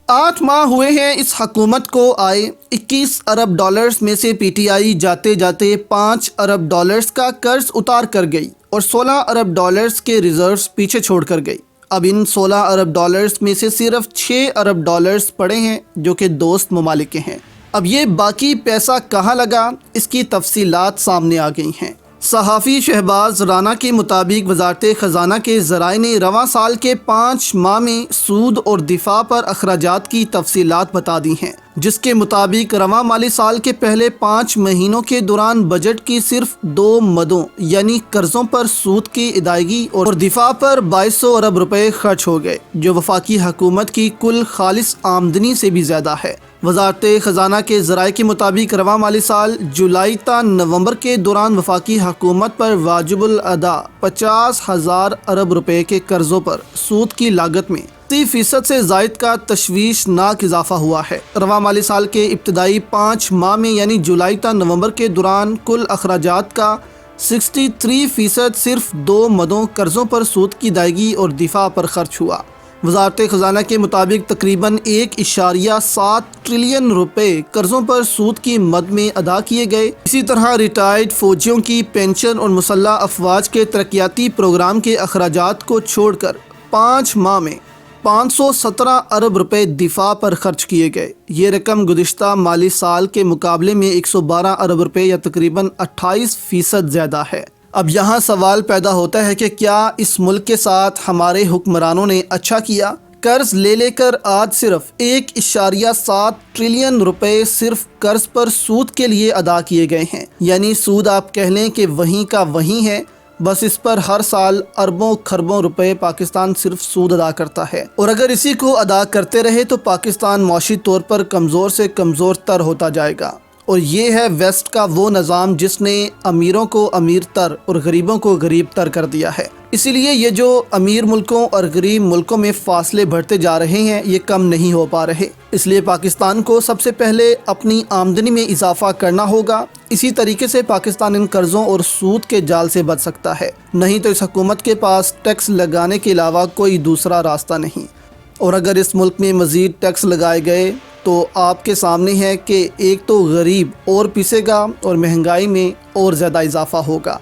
8 माह हुए हैं इस हुकूमत को आए। 21 अरब डॉलर्स में से पीटीआई जाते जाते 5 अरब डॉलर्स का कर्ज उतार कर गई और 16 अरब डॉलर्स के रिजर्व्स पीछे छोड़ कर गई। अब इन 16 अरब डॉलर्स में से सिर्फ 6 अरब डॉलर्स पड़े हैं जो कि दोस्त ममालिक के हैं। अब ये बाकी पैसा कहाँ लगा, इसकी तफसीलात सामने आ गई हैं। सहाफ़ी शहबाज राना के मुताबिक वजारत ख़जाना के ज़राए ने रवां साल के 5 माह में सूद और दिफा पर अखराजात की तफसीलात बता दी हैं, जिसके मुताबिक रवां माली साल के पहले 5 महीनों के दौरान बजट की सिर्फ 2 मदों यानी कर्ज़ों पर सूद की अदायगी और दिफा पर 2200 अरब रुपए खर्च हो गए, जो वफाकी हुकूमत की कुल खालिस आमदनी से भी ज़्यादा है। वजारत ख़जाना के ज़राए के मुताबिक रवां माली साल जुलाई ता नवंबर के दौरान वफाकी हुकूमत पर वाजिबुल अदा 50,000 अरब रुपए के कर्ज़ों पर सूद की लागत में 30% से ज़ायद का तशवीशनाक इजाफा हुआ है। रवां माली साल के इब्तदाई 5 माह में यानी जुलाई ता नवंबर के दौरान कुल अखराजात का 63% सिर्फ 2 मदों कर्ज़ों पर सूद की अदायगी और दिफा पर खर्च हुआ। वजारत ख़जाना के मुताबिक तकरीबन 1.7 ट्रिलियन रुपए कर्ज़ों पर सूद की मद में अदा किए गए। इसी तरह रिटायर्ड फ़ौजियों की पेंशन और मुसल्लह अफवाज के तरक्याती प्रोग्राम के अखराजात को छोड़कर 5 माह में 517 अरब रुपए दिफा पर खर्च किए गए। ये रकम गुज़िश्ता माली साल के मुकाबले में 112 अरब रुपए या तकरीबन 28% ज़्यादा है। अब यहाँ सवाल पैदा होता है कि क्या इस मुल्क के साथ हमारे हुक्मरानों ने अच्छा किया? कर्ज ले लेकर आज सिर्फ 1.7 ट्रिलियन रुपए सिर्फ कर्ज पर सूद के लिए अदा किए गए हैं। यानी सूद आप कह लें कि वहीं का वहीं है, बस इस पर हर साल अरबों खरबों रुपए पाकिस्तान सिर्फ सूद अदा करता है। और अगर इसी को अदा करते रहे तो पाकिस्तान मौशी तौर पर कमज़ोर से कमज़ोर तर होता जाएगा। और ये है वेस्ट का वो निज़ाम जिसने अमीरों को अमीर तर और गरीबों को गरीब तर कर दिया है। इसीलिए ये जो अमीर मुल्कों और गरीब मुल्कों में फासले बढ़ते जा रहे हैं, ये कम नहीं हो पा रहे। इसलिए पाकिस्तान को सबसे पहले अपनी आमदनी में इजाफा करना होगा। इसी तरीके से पाकिस्तान इन कर्ज़ों और सूद के जाल से बच सकता है, नहीं तो इस हुकूमत के पास टैक्स लगाने के अलावा कोई दूसरा रास्ता नहीं। और अगर इस मुल्क में मज़ीद टैक्स लगाए गए तो आपके सामने है कि एक तो गरीब और पिसेगा और महंगाई में और ज़्यादा इजाफा होगा।